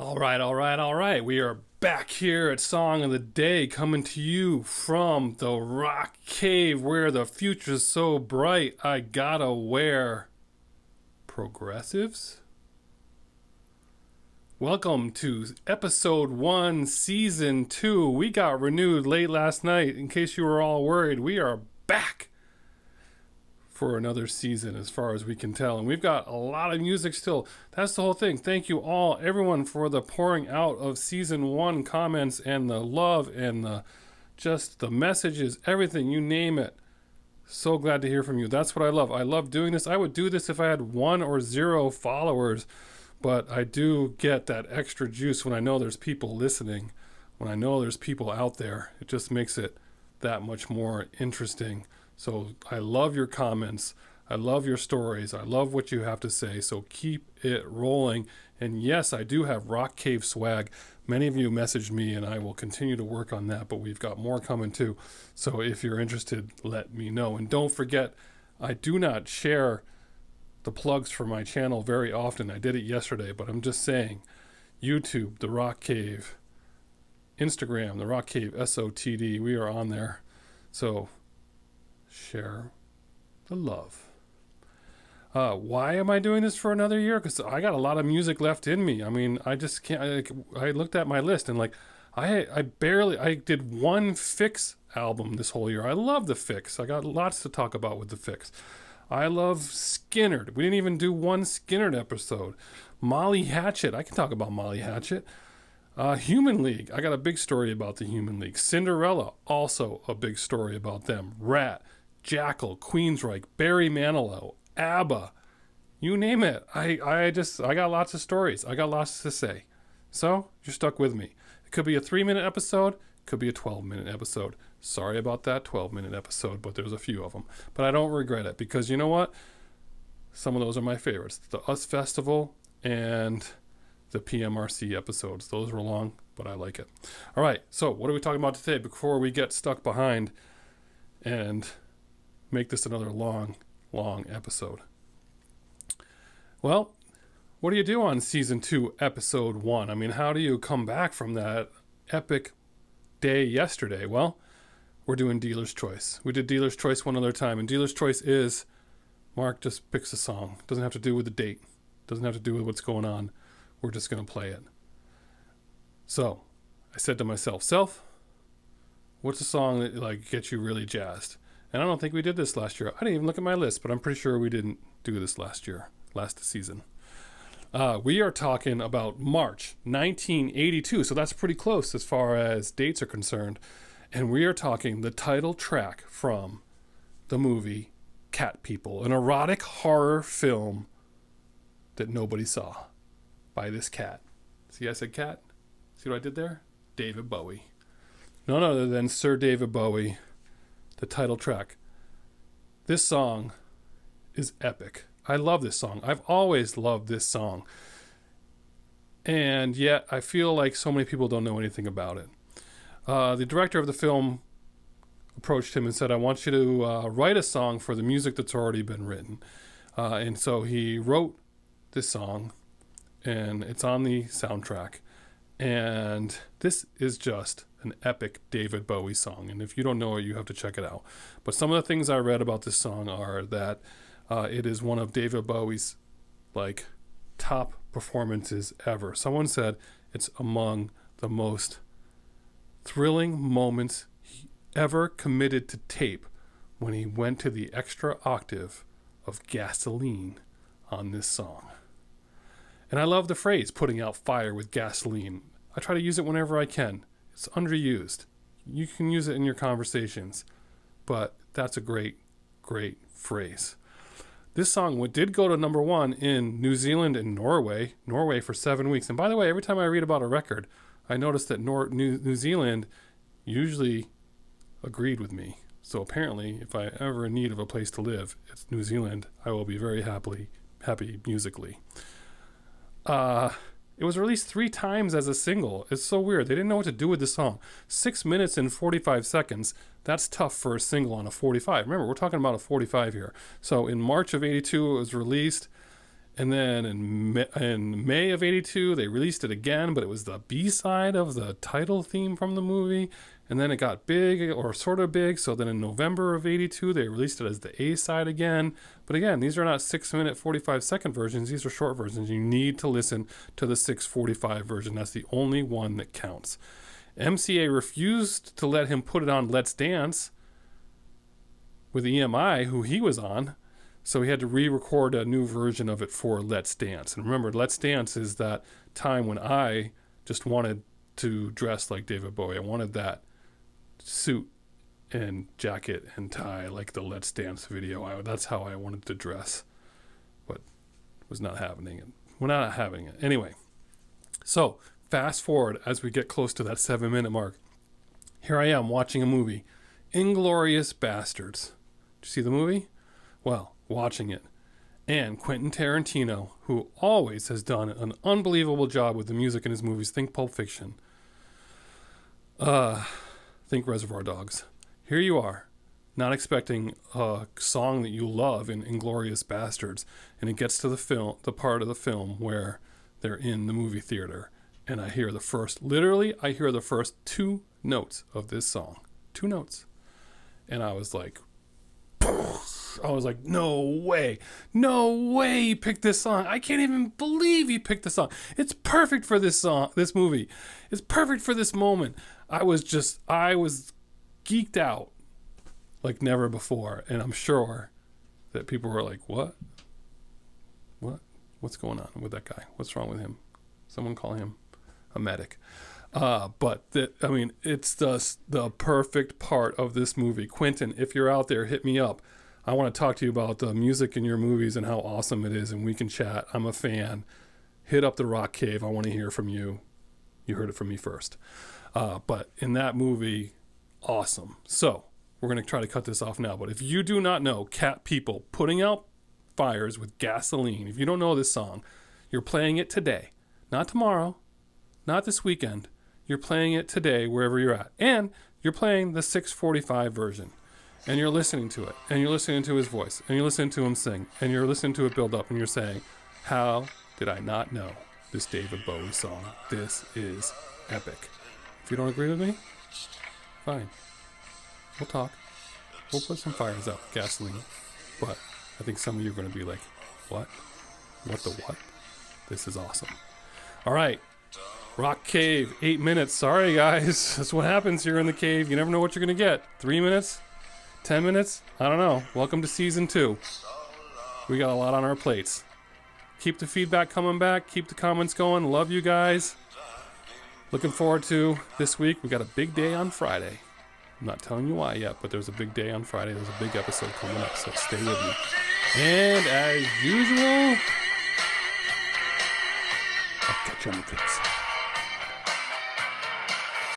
All right. We are back here at Song of the Day, coming to you from the rock cave where the future's so bright. I gotta wear progressives. Welcome to episode 1, season 2. We got renewed late last night. In case you were all worried, we are back for another season as far as we can tell, and we've got a lot of music still. That's the whole thing. Thank you all, everyone, for the pouring out of season 1 comments and the love and the messages, everything, you name it. So glad to hear from you. That's what I love doing this. I would do this if I had 1 or 0 followers, but I do get that extra juice when I know there's people listening, when I know there's people out there. It just makes it that much more interesting. So I love your comments. I love your stories. I love what you have to say. So keep it rolling. And yes, I do have Rock Cave swag. Many of you messaged me, and I will continue to work on that, but we've got more coming too. So if you're interested, let me know. And don't forget, I do not share the plugs for my channel very often. I did it yesterday, but I'm just saying, YouTube, The Rock Cave, Instagram, The Rock Cave, SOTD, we are on there. So share the love. Why am I doing this for another year? Because I got a lot of music left in me. I mean, I just can't. I looked at my list and I did 1 Fix album this whole year. I love the Fix. I got lots to talk about with the Fix. I love Skynyrd. We didn't even do 1 Skynyrd episode. Molly Hatchet. I can talk about Molly Hatchet. Human League. I got a big story about the Human League. Cinderella. Also a big story about them. Rat. Jackal, Queensryche, Barry Manilow, ABBA, you name it. I got lots of stories. I got lots to say. So you're stuck with me. It could be a 3-minute episode. Could be a 12-minute episode. Sorry about that 12-minute episode, but there's a few of them. But I don't regret it because you know what? Some of those are my favorites. The US Festival and the PMRC episodes. Those were long, but I like it. All right. So what are we talking about today before we get stuck behind and make this another long episode? Well, what do you do on season 2, episode 1? I mean, how do you come back from that epic day yesterday? Well, we're doing Dealer's Choice. We did Dealer's Choice one other time, and Dealer's Choice is Mark just picks a song. Doesn't have to do with the date. Doesn't have to do with what's going on. We're just going to play it. So I said to myself, what's a song that gets you really jazzed? And I don't think we did this last year. I didn't even look at my list, but I'm pretty sure we didn't do this last season. We are talking about March 1982, so that's pretty close as far as dates are concerned. And we are talking the title track from the movie Cat People, an erotic horror film that nobody saw by this cat. See, I said cat? See what I did there? David Bowie. None other than Sir David Bowie. The title track. This song is epic. I love this song. I've always loved this song. And yet I feel like so many people don't know anything about it. The director of the film approached him and said, I want you to write a song for the music that's already been written. And so he wrote this song, and it's on the soundtrack. And this is just an epic David Bowie song. And if you don't know it, you have to check it out. But some of the things I read about this song are that it is one of David Bowie's top performances ever. Someone said it's among the most thrilling moments he ever committed to tape when he went to the extra octave of gasoline on this song. And I love the phrase, putting out fire with gasoline. I try to use it whenever I can. It's underused. You can use it in your conversations, but that's a great phrase. This song did go to number 1 in New Zealand and Norway for 7 weeks. And by the way, every time I read about a record, I notice that New Zealand usually agreed with me. So apparently, if I ever in need of a place to live, it's New Zealand. I will be very happy musically. It was released 3 times as a single. It's so weird. They didn't know what to do with the song. 6 minutes and 45 seconds. That's tough for a single on a 45. Remember, we're talking about a 45 here. So in March of 82, it was released. And then in May of 82, they released it again, but it was the B-side of the title theme from the movie. And then it got big, or sort of big. So then in November of 82, they released it as the A-side again. But again, these are not 6-minute, 45-second versions. These are short versions. You need to listen to the 6:45 version. That's the only one that counts. MCA refused to let him put it on Let's Dance with EMI, who he was on. So he had to re-record a new version of it for Let's Dance. And remember, Let's Dance is that time when I just wanted to dress like David Bowie. I wanted that suit and jacket and tie like the Let's Dance video. That's how I wanted to dress, but was not happening. And we're not having it. Anyway, so fast forward as we get close to that 7-minute mark. Here I am watching a movie, Inglourious Bastards. Did you see the movie? Well, watching it. And Quentin Tarantino, who always has done an unbelievable job with the music in his movies. Think Pulp Fiction. Think Reservoir Dogs. Here you are, not expecting a song that you love in Inglourious Bastards, and it gets to the part of the film where they're in the movie theater, and I hear the first 2 notes of this song. 2 notes. And I was like, no way he picked this song. I can't even believe he picked this song. It's perfect for this movie. It's perfect for this moment. I was geeked out like never before. And I'm sure that people were like, what's going on with that guy? What's wrong with him? Someone call him a medic. It's the perfect part of this movie. Quentin, if you're out there, hit me up. I want to talk to you about the music in your movies and how awesome it is, and we can chat. I'm a fan. Hit up the Rock Cave. I want to hear from you. You heard it from me first. But in that movie, awesome. So we're going to try to cut this off now. But if you do not know Cat People, putting out fires with gasoline, if you don't know this song, you're playing it today. Not tomorrow. Not this weekend. You're playing it today wherever you're at. And you're playing the 6:45 version. And you're listening to it, and you're listening to his voice, and you're listening to him sing, and you're listening to it build up, and you're saying, how did I not know this David Bowie song? This is epic. If you don't agree with me, fine. We'll talk. We'll put some fires out, gasoline. But I think some of you are going to be like, what? What the what? This is awesome. All right. Rock Cave, 8 minutes. Sorry, guys. That's what happens here in the cave. You never know what you're going to get. 3 minutes? 10 minutes? I don't know. Welcome to season 2. We got a lot on our plates. Keep the feedback coming back. Keep the comments going. Love you guys. Looking forward to this week. We got a big day on Friday. I'm not telling you why yet, but there's a big day on Friday. There's a big episode coming up, so stay with me. And as usual, I'll catch you on the pits.